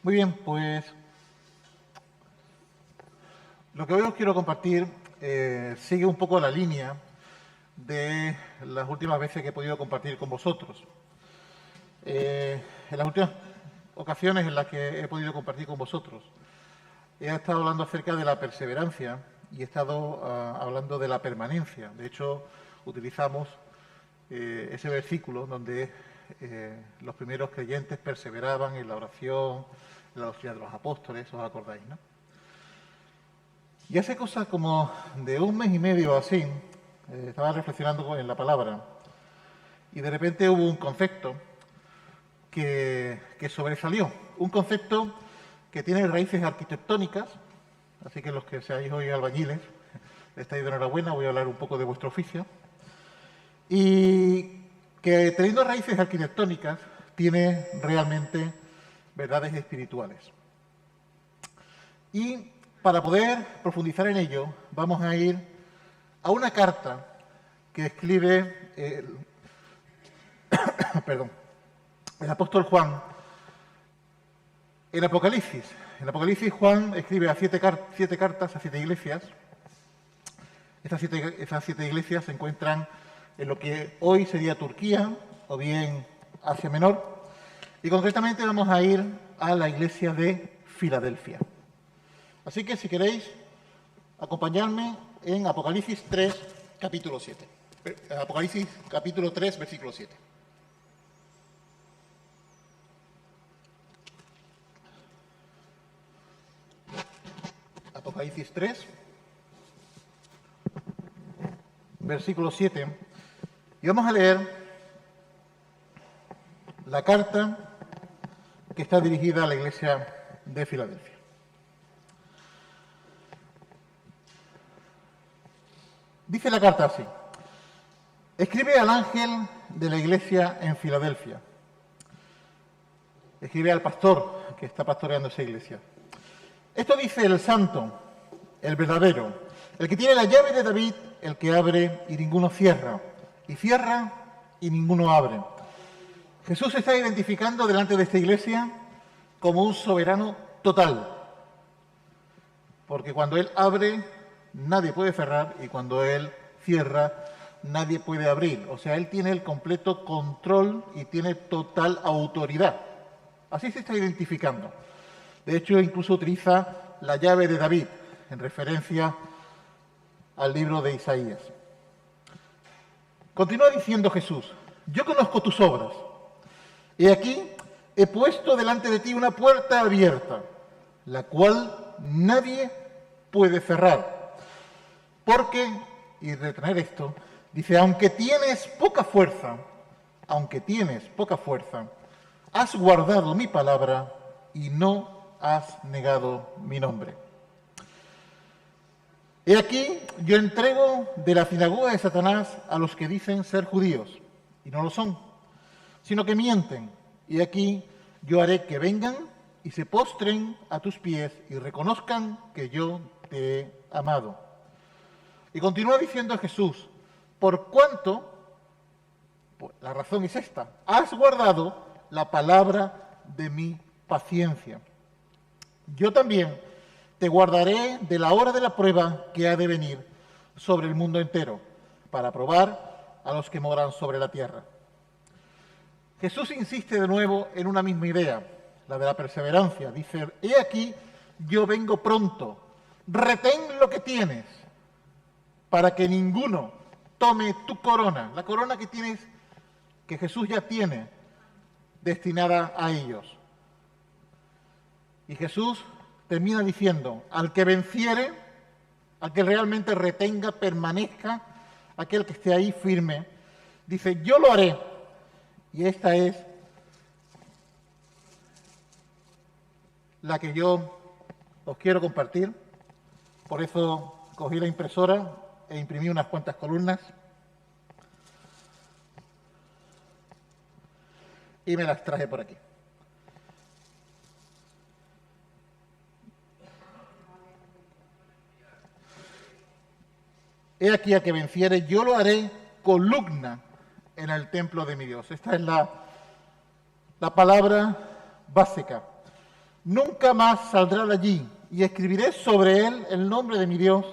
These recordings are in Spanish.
Muy bien, pues lo que hoy os quiero compartir sigue un poco la línea de las últimas veces que he podido compartir con vosotros. En las últimas ocasiones en las que he podido compartir con vosotros, he estado hablando acerca de la perseverancia y he estado hablando de la permanencia. De hecho, utilizamos ese versículo donde los primeros creyentes perseveraban en la oración, en la doctrina de los apóstoles, ¿os acordáis, no? Y hace cosa como de un mes y medio o así, estaba reflexionando en la palabra y de repente hubo un concepto que sobresalió, un concepto que tiene raíces arquitectónicas, así que los que seáis hoy albañiles, estáis de enhorabuena, voy a hablar un poco de vuestro oficio, y que teniendo raíces arquitectónicas tiene realmente verdades espirituales. Y para poder profundizar en ello, vamos a ir a una carta que escribe el apóstol Juan en Apocalipsis. En Apocalipsis Juan escribe a siete cartas a 7 iglesias. Esas siete iglesias se encuentran en lo que hoy sería Turquía o bien Asia Menor. Y concretamente vamos a ir a la iglesia de Filadelfia. Así que si queréis, acompañadme en Apocalipsis 3, capítulo 7. Apocalipsis capítulo 3, versículo 7. Apocalipsis 3, versículo 7. Y vamos a leer la carta que está dirigida a la iglesia de Filadelfia. Dice la carta así: escribe al ángel de la iglesia en Filadelfia. Escribe al pastor que está pastoreando esa iglesia. Esto dice el santo, el verdadero, el que tiene la llave de David, el que abre y ninguno cierra, y cierra y ninguno abre. Jesús se está identificando delante de esta iglesia como un soberano total, porque cuando Él abre, nadie puede cerrar, y cuando Él cierra, nadie puede abrir. O sea, Él tiene el completo control y tiene total autoridad. Así se está identificando. De hecho, incluso utiliza la llave de David, en referencia al libro de Isaías. Continúa diciendo Jesús: yo conozco tus obras. He aquí, he puesto delante de ti una puerta abierta, la cual nadie puede cerrar. Porque, y retener esto, dice, aunque tienes poca fuerza, has guardado mi palabra y no has negado mi nombre. He aquí, yo entrego de la sinagoga de Satanás a los que dicen ser judíos, y no lo son, sino que mienten. Y aquí, yo haré que vengan y se postren a tus pies y reconozcan que yo te he amado. Y continúa diciendo Jesús, por cuanto, pues la razón es esta, has guardado la palabra de mi paciencia. Yo también te guardaré de la hora de la prueba que ha de venir sobre el mundo entero, para probar a los que moran sobre la tierra. Jesús insiste de nuevo en una misma idea, la de la perseverancia. Dice, he aquí, yo vengo pronto, retén lo que tienes, para que ninguno tome tu corona, la corona que tienes, que Jesús ya tiene, destinada a ellos. Y Jesús termina diciendo, al que venciere, al que realmente retenga, permanezca, aquel que esté ahí firme, dice, yo lo haré. Y esta es la que yo os quiero compartir. Por eso cogí la impresora e imprimí unas cuantas columnas y me las traje por aquí. He aquí a que venciere, yo lo haré columna en el templo de mi Dios. Esta es la palabra básica. Nunca más saldrá de allí, y escribiré sobre él el nombre de mi Dios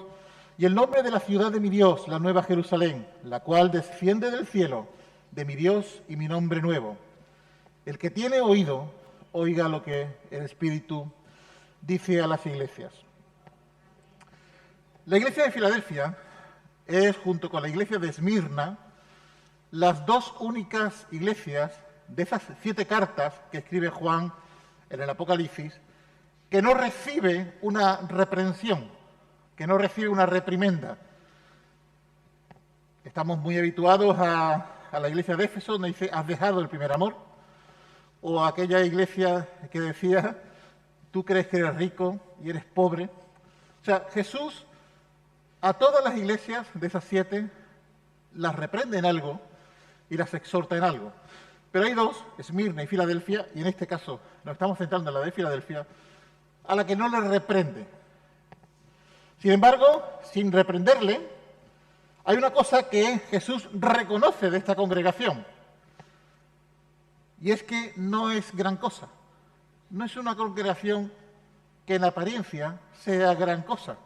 y el nombre de la ciudad de mi Dios, la nueva Jerusalén, la cual desciende del cielo, de mi Dios y mi nombre nuevo. El que tiene oído, oiga lo que el Espíritu dice a las iglesias. La iglesia de Filadelfia es, junto con la iglesia de Esmirna, las dos únicas iglesias de esas 7 cartas que escribe Juan en el Apocalipsis, que no recibe una reprensión, que no recibe una reprimenda. Estamos muy habituados a la iglesia de Éfeso, donde dice, has dejado el primer amor, o a aquella iglesia que decía, tú crees que eres rico y eres pobre. O sea, Jesús a todas las iglesias de esas 7 las reprende en algo y las exhorta en algo. Pero hay 2, Esmirna y Filadelfia, y en este caso nos estamos centrando en la de Filadelfia, a la que no le reprende. Sin embargo, sin reprenderle, hay una cosa que Jesús reconoce de esta congregación, y es que no es gran cosa. No es una congregación que en apariencia sea gran cosa.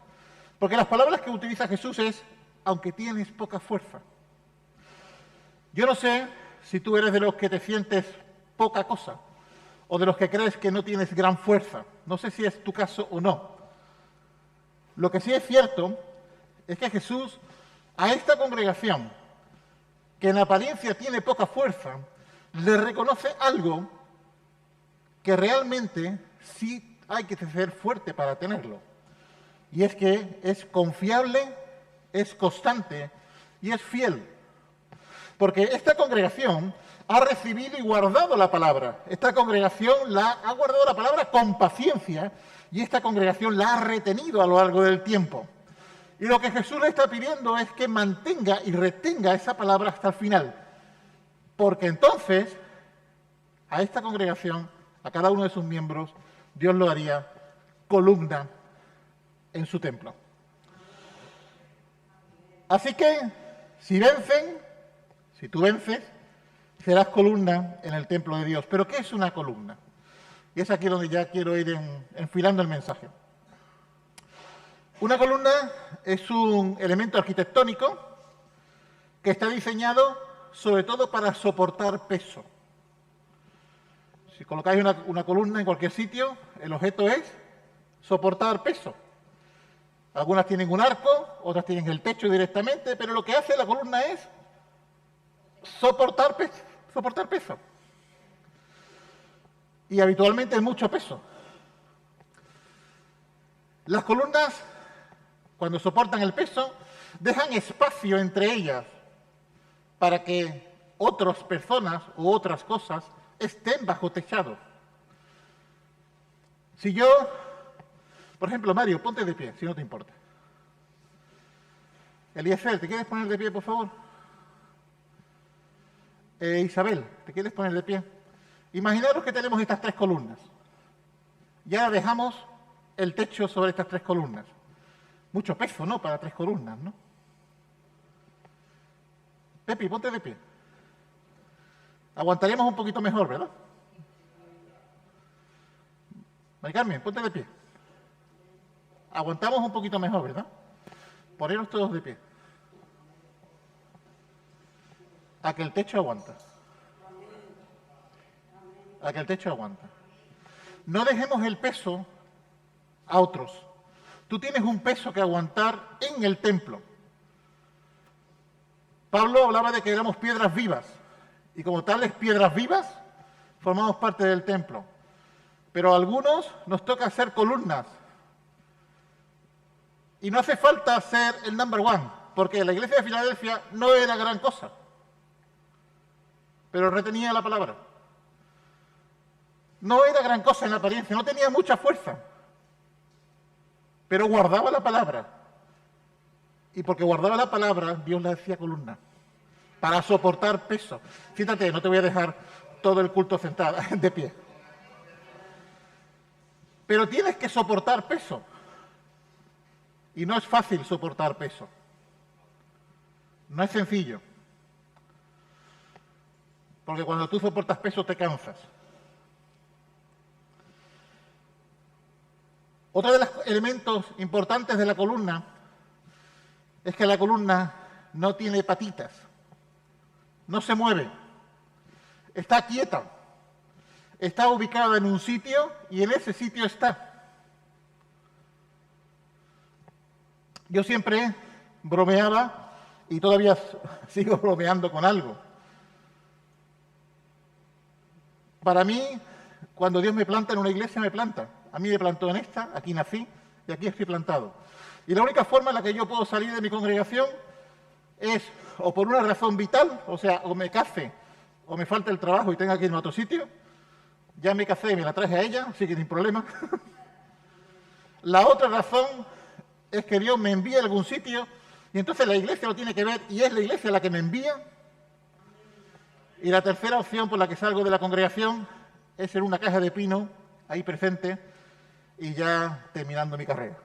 Porque las palabras que utiliza Jesús es, aunque tienes poca fuerza. Yo no sé si tú eres de los que te sientes poca cosa, o de los que crees que no tienes gran fuerza. No sé si es tu caso o no. Lo que sí es cierto es que Jesús a esta congregación, que en apariencia tiene poca fuerza, le reconoce algo que realmente sí hay que ser fuerte para tenerlo. Y es que es confiable, es constante y es fiel. Porque esta congregación ha recibido y guardado la palabra. Esta congregación ha guardado la palabra con paciencia y esta congregación la ha retenido a lo largo del tiempo. Y lo que Jesús le está pidiendo es que mantenga y retenga esa palabra hasta el final. Porque entonces a esta congregación, a cada uno de sus miembros, Dios lo haría columna en su templo. Así que, si tú vences, serás columna en el templo de Dios. ¿Pero qué es una columna? Y es aquí donde ya quiero ir enfilando el mensaje. Una columna es un elemento arquitectónico que está diseñado sobre todo para soportar peso. Si colocáis una columna en cualquier sitio, el objeto es soportar peso. Algunas tienen un arco, otras tienen el techo directamente, pero lo que hace la columna es soportar peso. Y habitualmente es mucho peso. Las columnas, cuando soportan el peso, dejan espacio entre ellas para que otras personas u otras cosas estén bajo techado. Si yo, por ejemplo, Mario, ponte de pie, si no te importa. Eliezer, ¿te quieres poner de pie, por favor? Isabel, ¿te quieres poner de pie? Imaginaros que tenemos estas 3 columnas. Y ahora dejamos el techo sobre estas 3 columnas. Mucho peso, ¿no? Para 3 columnas, ¿no? Pepi, ponte de pie. Aguantaríamos un poquito mejor, ¿verdad? Mari Carmen, ponte de pie. Aguantamos un poquito mejor, ¿verdad? Poneros todos de pie. A que el techo aguanta. A que el techo aguanta. No dejemos el peso a otros. Tú tienes un peso que aguantar en el templo. Pablo hablaba de que éramos piedras vivas. Y como tales piedras vivas, formamos parte del templo. Pero a algunos nos toca hacer columnas. Y no hace falta ser el number one, porque la iglesia de Filadelfia no era gran cosa. Pero retenía la palabra. No era gran cosa en la apariencia, no tenía mucha fuerza. Pero guardaba la palabra. Y porque guardaba la palabra, Dios le hacía columna. Para soportar peso. Fíjate, no te voy a dejar todo el culto sentado, de pie. Pero tienes que soportar peso. Y no es fácil soportar peso. No es sencillo. Porque cuando tú soportas peso te cansas. Otro de los elementos importantes de la columna es que la columna no tiene patitas, no se mueve, está quieta, está ubicada en un sitio y en ese sitio está. Yo siempre bromeaba y todavía sigo bromeando con algo. Para mí, cuando Dios me planta en una iglesia, me planta. A mí me plantó en esta, aquí nací y aquí estoy plantado. Y la única forma en la que yo puedo salir de mi congregación es o por una razón vital, o sea, o me case o me falta el trabajo y tenga que irme a otro sitio. Ya me casé y me la traje a ella, así que sin problema. La otra razón es que Dios me envía a algún sitio y entonces la iglesia lo tiene que ver y es la iglesia la que me envía. Y la tercera opción por la que salgo de la congregación es en una caja de pino, ahí presente, y ya terminando mi carrera.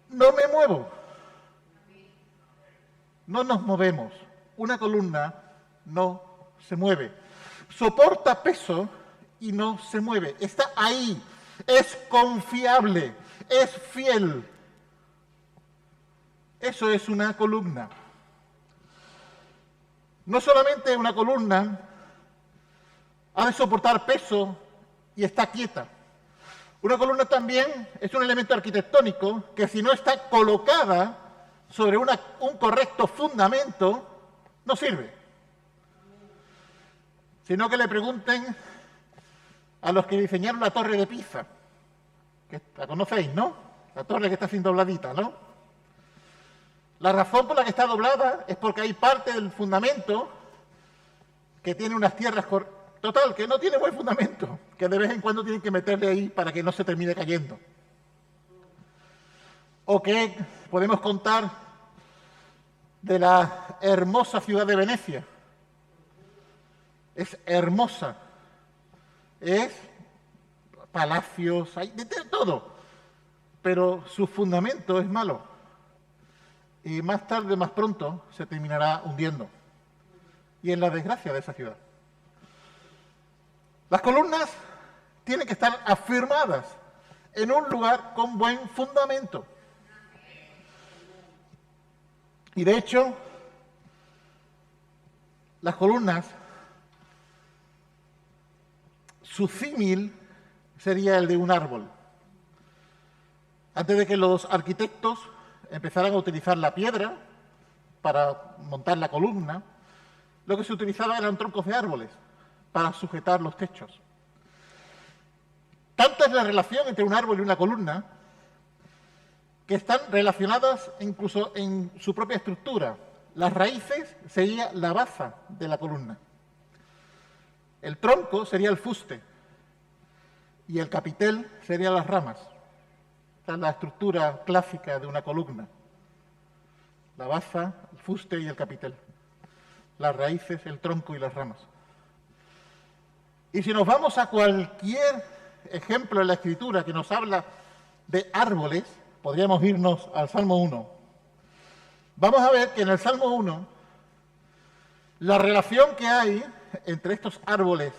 No me muevo. No nos movemos. Una columna no se mueve. Soporta peso y no se mueve. Está ahí. Es confiable. Es fiel. Eso es una columna. No solamente una columna ha de soportar peso y está quieta. Una columna también es un elemento arquitectónico que si no está colocada sobre un correcto fundamento, no sirve. Sino que le pregunten a los que diseñaron la Torre de Pisa, que la conocéis, ¿no? La torre que está así dobladita, ¿no? La razón por la que está doblada es porque hay parte del fundamento que tiene unas tierras... Total, que no tiene buen fundamento, que de vez en cuando tienen que meterle ahí para que no se termine cayendo. O que podemos contar de la hermosa ciudad de Venecia. Es hermosa. Es palacios, hay de todo. Pero su fundamento es malo. Y más tarde, más pronto, se terminará hundiendo. Y en la desgracia de esa ciudad. Las columnas tienen que estar afirmadas en un lugar con buen fundamento. Y de hecho, las columnas, su símil sería el de un árbol. Antes de que los arquitectos empezaran a utilizar la piedra para montar la columna, lo que se utilizaba eran troncos de árboles para sujetar los techos. Tanta es la relación entre un árbol y una columna que están relacionadas incluso en su propia estructura. Las raíces sería la base de la columna. El tronco sería el fuste y el capitel serían las ramas. Esta es la estructura clásica de una columna. La base, el fuste y el capitel. Las raíces, el tronco y las ramas. Y si nos vamos a cualquier ejemplo en la Escritura que nos habla de árboles, podríamos irnos al Salmo 1. Vamos a ver que en el Salmo 1, la relación que hay entre estos árboles,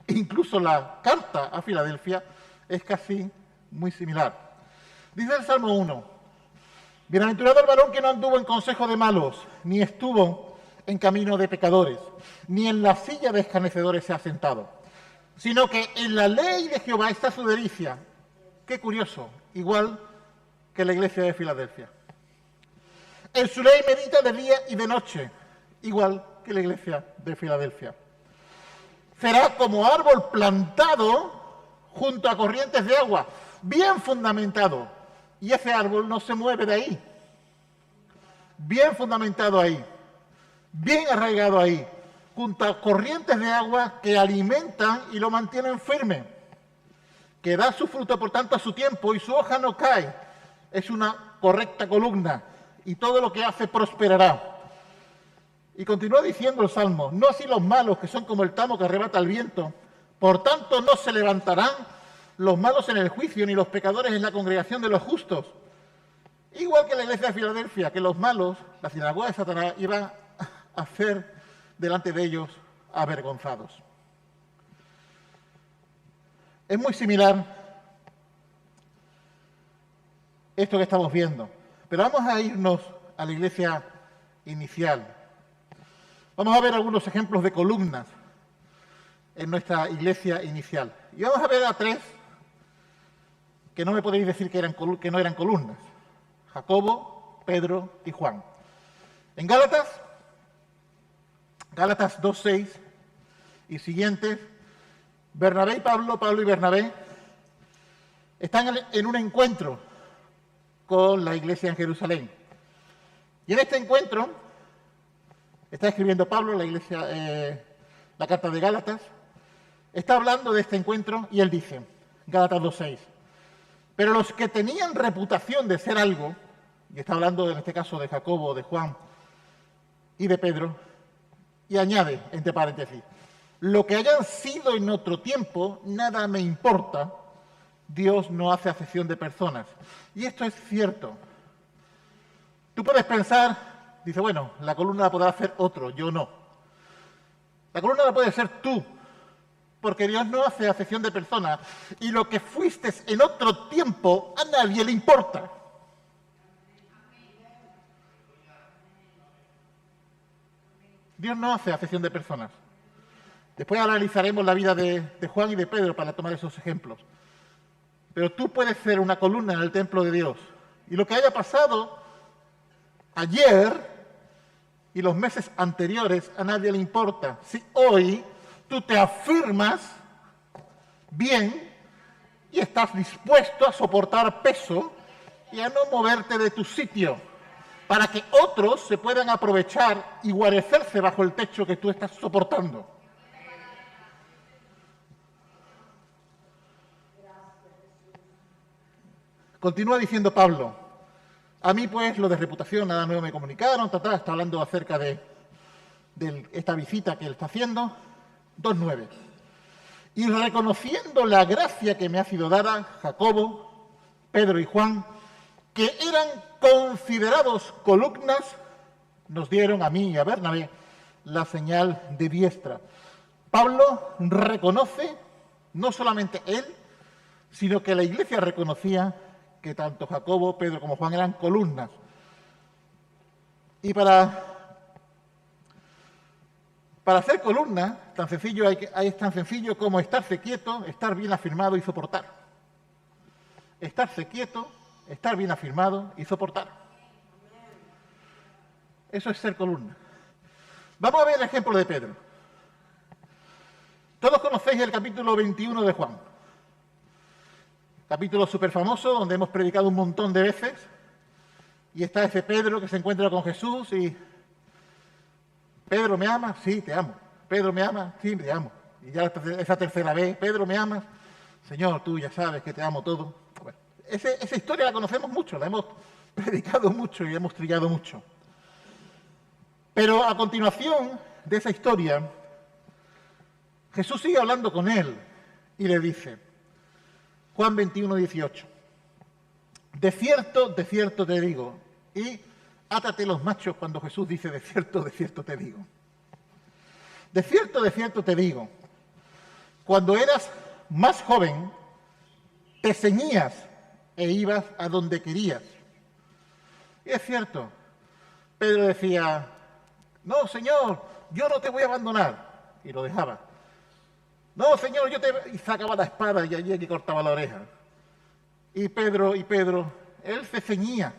incluso la carta a Filadelfia, es casi muy similar. Dice el Salmo 1, bienaventurado el varón que no anduvo en consejo de malos, ni estuvo en camino de pecadores, ni en la silla de escarnecedores se ha sentado, sino que en la ley de Jehová está su delicia. Qué curioso, igual que la iglesia de Filadelfia. En su ley medita de día y de noche, igual que la iglesia de Filadelfia. Será como árbol plantado junto a corrientes de agua, bien fundamentado, y ese árbol no se mueve de ahí. Bien fundamentado ahí, bien arraigado ahí, junto a corrientes de agua que alimentan y lo mantienen firme, que da su fruto, por tanto, a su tiempo y su hoja no cae. Es una correcta columna y todo lo que hace prosperará. Y continúa diciendo el Salmo, no así los malos, que son como el tamo que arrebata el viento. Por tanto, no se levantarán los malos en el juicio, ni los pecadores en la congregación de los justos. Igual que la iglesia de Filadelfia, que los malos, la sinagoga de Satanás, iban a hacer delante de ellos avergonzados. Es muy similar esto que estamos viendo. Pero vamos a irnos a la iglesia inicial. Vamos a ver algunos ejemplos de columnas en nuestra iglesia inicial. Y vamos a ver a tres que no me podéis decir que no eran columnas. Jacobo, Pedro y Juan. En Gálatas 2:6 y siguientes, Bernabé y Pablo y Bernabé, están en un encuentro con la iglesia en Jerusalén. Y en este encuentro está escribiendo Pablo la carta de Gálatas, está hablando de este encuentro y él dice, Gálatas 2:6, pero los que tenían reputación de ser algo, y está hablando en este caso de Jacobo, de Juan y de Pedro, y añade, entre paréntesis, lo que hayan sido en otro tiempo, nada me importa, Dios no hace acepción de personas. Y esto es cierto. Tú puedes pensar, dice, bueno, la columna la podrá hacer otro, yo no. La columna la puedes ser tú, porque Dios no hace acepción de personas. Y lo que fuiste en otro tiempo, a nadie le importa. Dios no hace acepción de personas. Después analizaremos la vida de Juan y de Pedro para tomar esos ejemplos. Pero tú puedes ser una columna en el templo de Dios. Y lo que haya pasado ayer y los meses anteriores, a nadie le importa. Si hoy tú te afirmas bien y estás dispuesto a soportar peso y a no moverte de tu sitio, para que otros se puedan aprovechar y guarecerse bajo el techo que tú estás soportando. Continúa diciendo Pablo, a mí pues lo de reputación nada nuevo me comunicaron, está hablando acerca de esta visita que él está haciendo, 2:9. Y reconociendo la gracia que me ha sido dada, Jacobo, Pedro y Juan, que eran considerados columnas, nos dieron a mí y a Bernabé la señal de diestra. Pablo reconoce, no solamente él, sino que la iglesia reconocía que tanto Jacobo, Pedro como Juan eran columnas. Y para ser columna, es tan sencillo como estarse quieto, estar bien afirmado y soportar. Estarse quieto, estar bien afirmado y soportar. Eso es ser columna. Vamos a ver el ejemplo de Pedro. Todos conocéis el capítulo 21 de Juan. Capítulo súper famoso, donde hemos predicado un montón de veces. Y está ese Pedro que se encuentra con Jesús y... ¿Pedro me ama? Sí, te amo. ¿Pedro me ama? Sí, te amo. Y ya esa tercera vez, ¿Pedro me amas? Señor, tú ya sabes que te amo todo. Bueno, esa historia la conocemos mucho, la hemos predicado mucho y hemos trillado mucho. Pero a continuación de esa historia, Jesús sigue hablando con él y le dice, Juan 21:18, de cierto te digo, y átate los machos cuando Jesús dice de cierto te digo. De cierto te digo, cuando eras más joven, te ceñías e ibas a donde querías. Y es cierto, Pedro decía, no, Señor, yo no te voy a abandonar. Y lo dejaba. No, Señor, y sacaba la espada y allí que cortaba la oreja. Y Pedro, él se ceñía.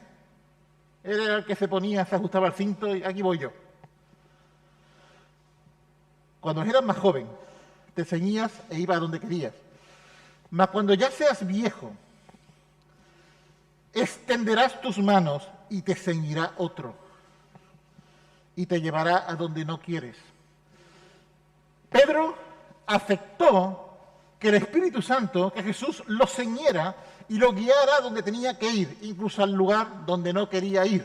Él era el que se ponía, se ajustaba el cinto y aquí voy yo. Cuando eras más joven, te ceñías e ibas a donde querías. Mas cuando ya seas viejo, extenderás tus manos y te ceñirá otro. Y te llevará a donde no quieres. Pedro aceptó que el Espíritu Santo, que Jesús lo ceñiera y lo guiara a donde tenía que ir, incluso al lugar donde no quería ir.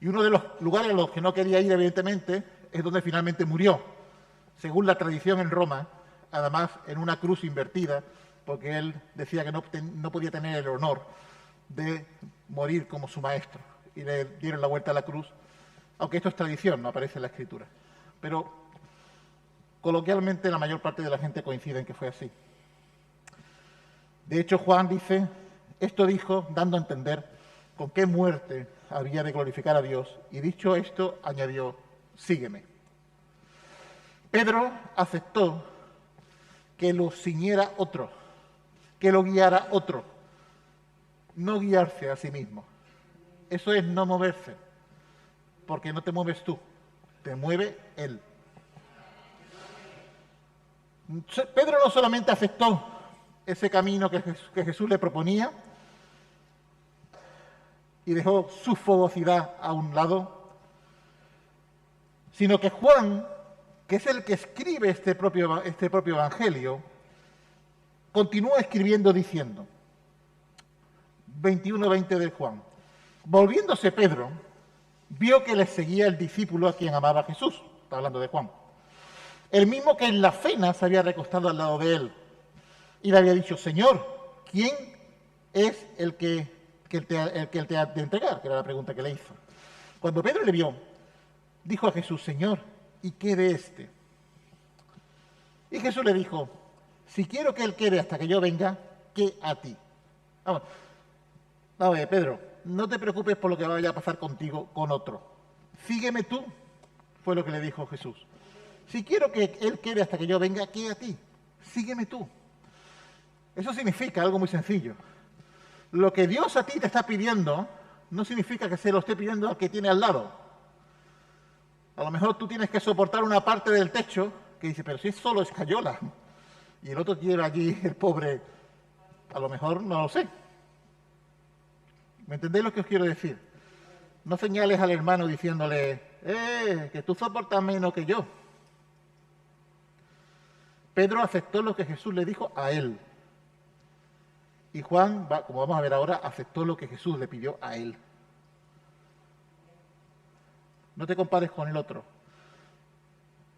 Y uno de los lugares a los que no quería ir, evidentemente, es donde finalmente murió, según la tradición en Roma, además en una cruz invertida, porque él decía que no podía tener el honor de morir como su maestro. Y le dieron la vuelta a la cruz, aunque esto es tradición, no aparece en la Escritura. Pero coloquialmente la mayor parte de la gente coincide en que fue así. De hecho, Juan dice, esto dijo dando a entender con qué muerte había de glorificar a Dios, y dicho esto, añadió, sígueme. Pedro aceptó que lo ciñera otro, que lo guiara otro, no guiarse a sí mismo. Eso es no moverse, porque no te mueves tú, te mueve Él. Pedro no solamente aceptó ese camino que Jesús le proponía y dejó su fogosidad a un lado, sino que Juan, que es el que escribe este propio evangelio, continúa escribiendo diciendo, 21:20 de Juan, volviéndose Pedro, vio que le seguía el discípulo a quien amaba Jesús, está hablando de Juan, el mismo que en la cena se había recostado al lado de él y le había dicho, Señor, ¿quién es el que te ha de entregar? Que era la pregunta que le hizo. Cuando Pedro le vio, dijo a Jesús, Señor, ¿y qué de este? Y Jesús le dijo, si quiero que él quede hasta que yo venga, ¿qué a ti? Vamos, Pedro, no te preocupes por lo que vaya a pasar contigo con otro. Sígueme tú, fue lo que le dijo Jesús. Si quiero que él quede hasta que yo venga, ¿qué a ti? Sígueme tú. Eso significa algo muy sencillo. Lo que Dios a ti te está pidiendo no significa que se lo esté pidiendo al que tiene al lado. A lo mejor tú tienes que soportar una parte del techo que dice, pero si es solo escayola. Y el otro lleva allí, el pobre, a lo mejor no lo sé. ¿Me entendéis lo que os quiero decir? No señales al hermano diciéndole, que tú soportas menos que yo. Pedro aceptó lo que Jesús le dijo a él. Y Juan, como vamos a ver ahora, aceptó lo que Jesús le pidió a él. No te compares con el otro.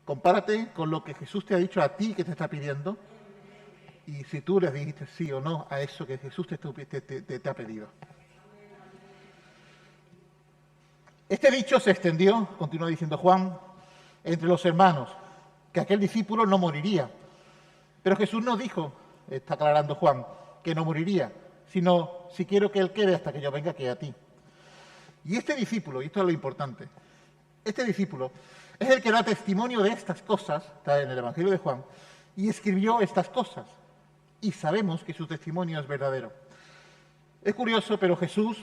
Compárate con lo que Jesús te ha dicho a ti que te está pidiendo. Y si tú le dijiste sí o no a eso que Jesús te ha pedido. Este dicho se extendió, continúa diciendo Juan, entre los hermanos, que aquel discípulo no moriría. Pero Jesús no dijo, está aclarando Juan, que no moriría, sino si quiero que él quede hasta que yo venga, que a ti. Y este discípulo, y esto es lo importante, este discípulo es el que da testimonio de estas cosas, está en el Evangelio de Juan, y escribió estas cosas. Y sabemos que su testimonio es verdadero. Es curioso, pero Jesús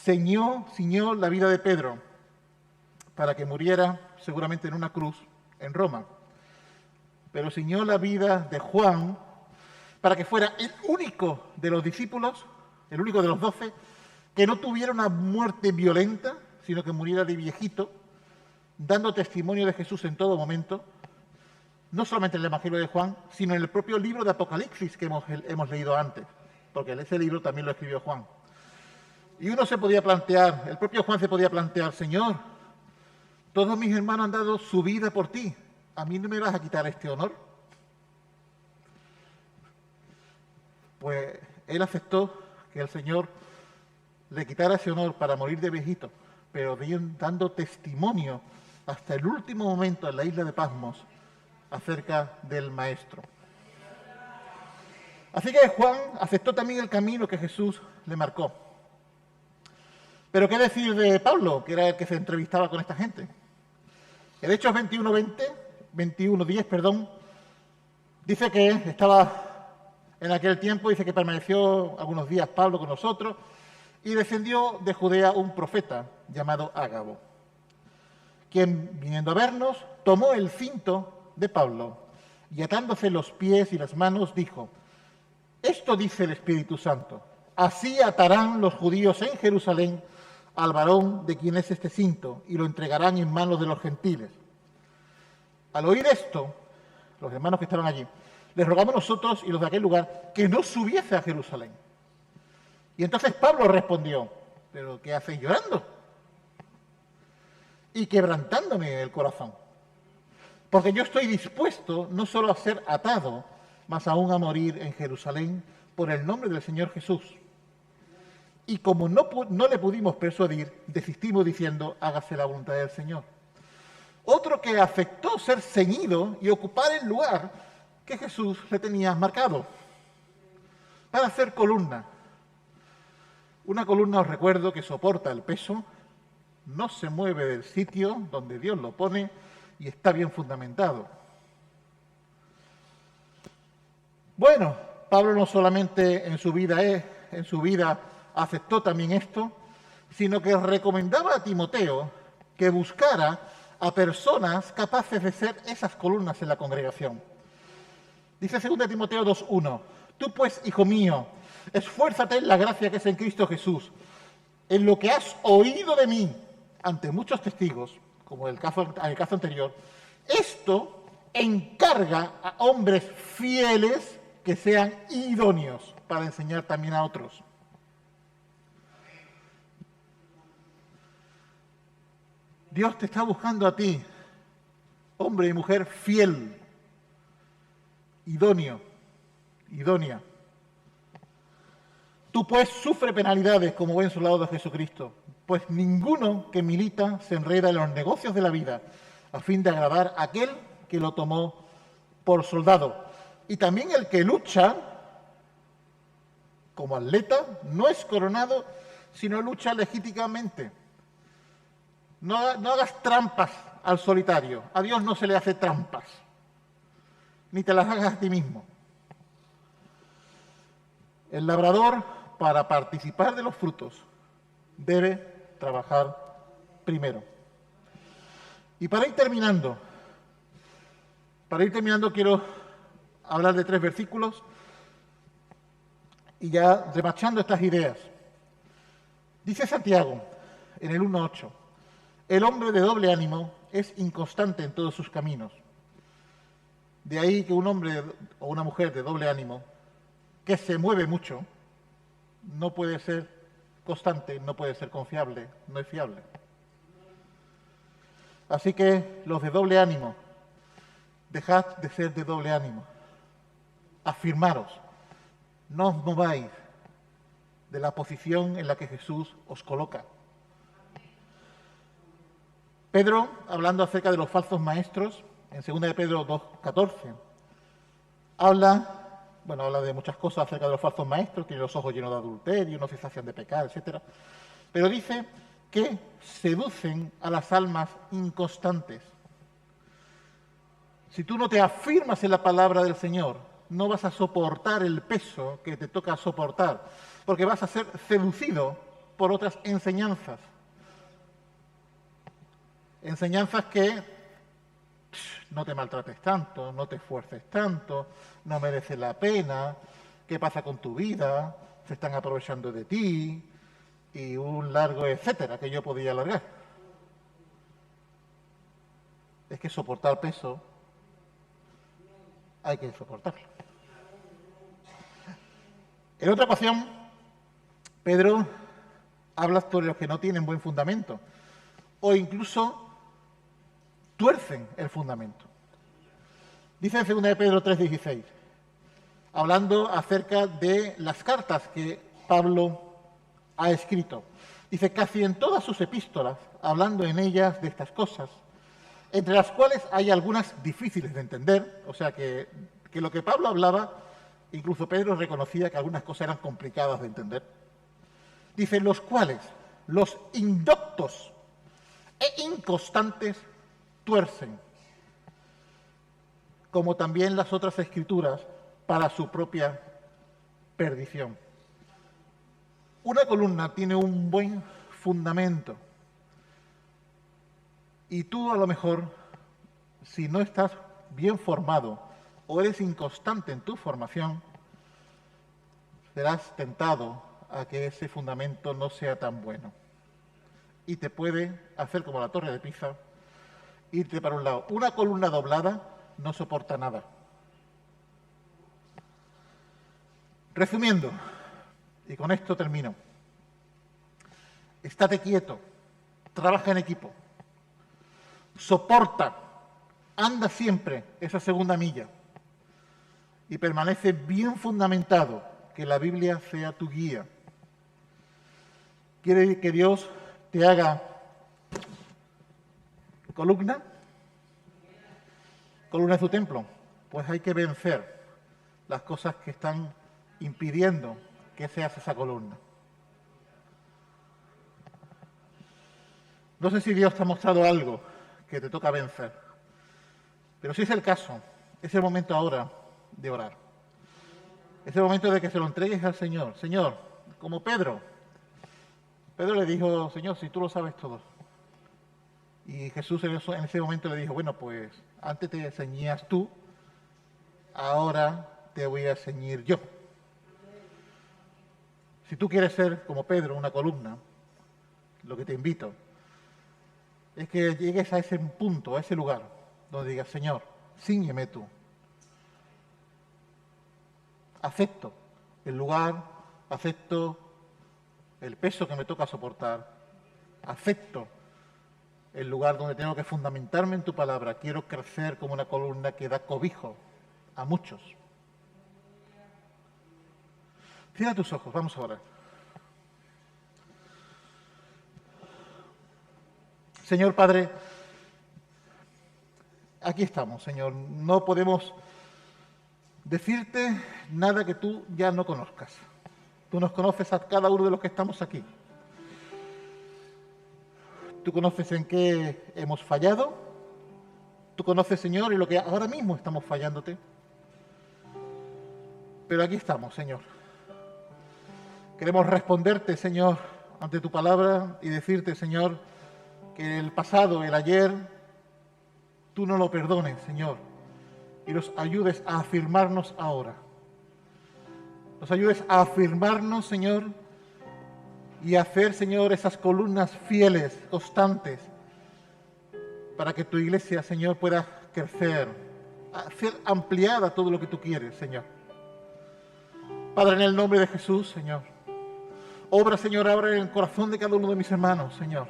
ciñó la vida de Pedro para que muriera seguramente en una cruz en Roma. Pero ciñó la vida de Juan para que fuera el único de los discípulos, el único de los 12, que no tuviera una muerte violenta, sino que muriera de viejito, dando testimonio de Jesús en todo momento, no solamente en el Evangelio de Juan, sino en el propio libro de Apocalipsis que hemos leído antes, porque ese libro también lo escribió Juan. Y uno se podía plantear, el propio Juan se podía plantear, Señor, todos mis hermanos han dado su vida por ti, ¿a mí no me vas a quitar este honor? Pues él aceptó que el Señor le quitara ese honor para morir de viejito, pero dando testimonio hasta el último momento en la isla de Patmos acerca del Maestro. Así que Juan aceptó también el camino que Jesús le marcó. Pero ¿qué decir de Pablo, que era el que se entrevistaba con esta gente? En Hechos 21:10, dice que estaba en aquel tiempo, dice que permaneció algunos días Pablo con nosotros y descendió de Judea un profeta llamado Ágabo, quien, viniendo a vernos, tomó el cinto de Pablo y atándose los pies y las manos, dijo, esto dice el Espíritu Santo, así atarán los judíos en Jerusalén al varón de quien es este cinto y lo entregarán en manos de los gentiles. Al oír esto, los hermanos que estaban allí, les rogamos nosotros y los de aquel lugar que no subiese a Jerusalén. Y entonces Pablo respondió, ¿pero qué hacéis llorando? Y quebrantándome el corazón. Porque yo estoy dispuesto no solo a ser atado, mas aún a morir en Jerusalén por el nombre del Señor Jesús. Y como no le pudimos persuadir, desistimos diciendo, hágase la voluntad del Señor. Otro que aceptó ser ceñido y ocupar el lugar que Jesús le tenía marcado para hacer columna. Una columna, os recuerdo, que soporta el peso, no se mueve del sitio donde Dios lo pone y está bien fundamentado. Bueno, Pablo no solamente en su vida aceptó también esto, sino que recomendaba a Timoteo que buscara a personas capaces de ser esas columnas en la congregación. Dice 2 Timoteo 2:1, tú pues, hijo mío, esfuérzate en la gracia que es en Cristo Jesús, en lo que has oído de mí ante muchos testigos, como en el caso anterior, esto encarga a hombres fieles que sean idóneos para enseñar también a otros. Dios te está buscando a ti, hombre y mujer fiel, idóneo, idónea. Tú pues sufre penalidades como buen soldado de Jesucristo, pues ninguno que milita se enreda en los negocios de la vida a fin de agradar a aquel que lo tomó por soldado. Y también el que lucha como atleta no es coronado, sino lucha legítimamente. No hagas trampas al solitario. A Dios no se le hace trampas, ni te las hagas a ti mismo. El labrador, para participar de los frutos, debe trabajar primero. Y para ir terminando quiero hablar de 3 versículos y ya remachando estas ideas. Dice Santiago en el 1:8, el hombre de doble ánimo es inconstante en todos sus caminos. De ahí que un hombre o una mujer de doble ánimo que se mueve mucho no puede ser constante, no puede ser confiable, no es fiable. Así que los de doble ánimo, dejad de ser de doble ánimo. Afirmaros, no os mováis de la posición en la que Jesús os coloca. Pedro, hablando acerca de los falsos maestros, en 2 de Pedro 2:14, habla de muchas cosas acerca de los falsos maestros, tienen los ojos llenos de adulterio, no se sacian de pecar, etc. Pero dice que seducen a las almas inconstantes. Si tú no te afirmas en la palabra del Señor, no vas a soportar el peso que te toca soportar, porque vas a ser seducido por otras enseñanzas. Enseñanzas que no te maltrates tanto, no te esfuerces tanto, no merece la pena, qué pasa con tu vida, se están aprovechando de ti y un largo etcétera que yo podía alargar. Es que soportar peso hay que soportarlo. En otra ocasión, Pedro habla sobre los que no tienen buen fundamento o incluso tuercen el fundamento. Dice en 2 de Pedro 3:16, hablando acerca de las cartas que Pablo ha escrito. Dice, casi en todas sus epístolas, hablando en ellas de estas cosas, entre las cuales hay algunas difíciles de entender, o sea que lo que Pablo hablaba, incluso Pedro reconocía que algunas cosas eran complicadas de entender. Dice, los cuales, los indoctos e inconstantes tuercen, como también las otras escrituras, para su propia perdición. Una columna tiene un buen fundamento y tú a lo mejor, si no estás bien formado o eres inconstante en tu formación, serás tentado a que ese fundamento no sea tan bueno y te puede hacer como la torre de Pisa, irte para un lado. Una columna doblada no soporta nada. Resumiendo, y con esto termino, estate quieto, trabaja en equipo, soporta, anda siempre esa segunda milla y permanece bien fundamentado, que la Biblia sea tu guía. ¿Quiere que Dios te haga columna? Columna de su templo. Pues hay que vencer las cosas que están impidiendo que seas esa columna. No sé si Dios te ha mostrado algo que te toca vencer, pero si es el caso, es el momento ahora de orar. Es el momento de que se lo entregues al Señor. Señor, como Pedro. Pedro le dijo, Señor, si tú lo sabes todo. Y Jesús en ese momento le dijo, bueno, pues antes te ceñías tú, ahora te voy a ceñir yo. Si tú quieres ser como Pedro, una columna, lo que te invito es que llegues a ese punto, a ese lugar, donde digas, Señor, cíñeme tú. Acepto el lugar, acepto el peso que me toca soportar, acepto el lugar donde tengo que fundamentarme en tu palabra. Quiero crecer como una columna que da cobijo a muchos. Cierra tus ojos, vamos a orar. Señor Padre, aquí estamos, Señor. No podemos decirte nada que tú ya no conozcas. Tú nos conoces a cada uno de los que estamos aquí. Tú conoces en qué hemos fallado. Tú conoces, Señor, en lo que ahora mismo estamos fallándote. Pero aquí estamos, Señor. Queremos responderte, Señor, ante tu palabra y decirte, Señor, que el pasado, el ayer, tú no lo perdones, Señor, y nos ayudes a afirmarnos ahora. Nos ayudes a afirmarnos, Señor, y a hacer, Señor, esas columnas fieles, constantes, para que tu iglesia, Señor, pueda crecer, ser ampliada todo lo que tú quieres, Señor. Padre, en el nombre de Jesús, Señor, obra, Señor, ahora en el corazón de cada uno de mis hermanos, Señor.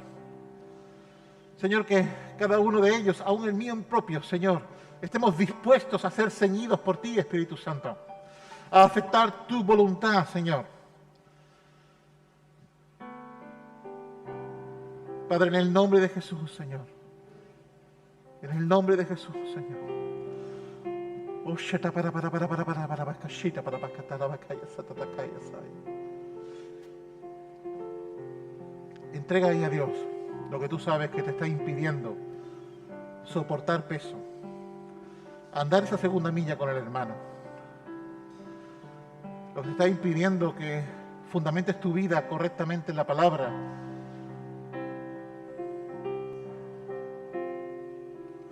Señor, que cada uno de ellos, aún el mío propio, Señor, estemos dispuestos a ser ceñidos por ti, Espíritu Santo, a aceptar tu voluntad, Señor. Padre, en el nombre de Jesús, Señor. En el nombre de Jesús, Señor. Entrega ahí a Dios lo que tú sabes que te está impidiendo soportar peso, andar esa segunda milla con el hermano, lo que te está impidiendo que fundamentes tu vida correctamente en la palabra.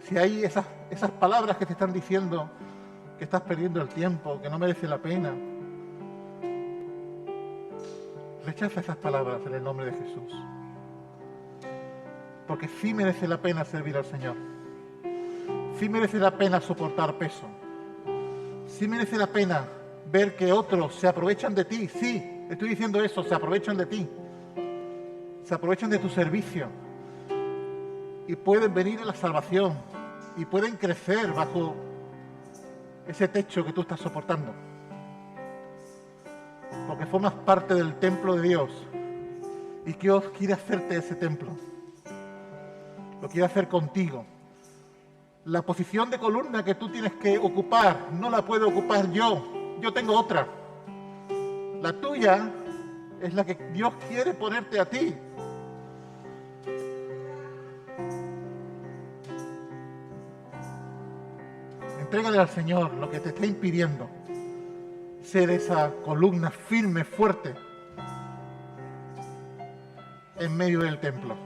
Si hay esas palabras que te están diciendo que estás perdiendo el tiempo, que no merece la pena, rechaza esas palabras en el nombre de Jesús. Porque sí merece la pena servir al Señor. Sí merece la pena soportar peso. Sí merece la pena ver que otros se aprovechan de ti. Sí, estoy diciendo eso, se aprovechan de ti. Se aprovechan de tu servicio. Y pueden venir a la salvación. Y pueden crecer bajo ese techo que tú estás soportando. Porque formas parte del templo de Dios. Y que Dios quiere hacerte ese templo. Lo quiere hacer contigo. La posición de columna que tú tienes que ocupar, no la puedo ocupar yo. Yo tengo otra. La tuya es la que Dios quiere ponerte a ti. Entrégale al Señor lo que te está impidiendo ser esa columna firme, fuerte, en medio del templo.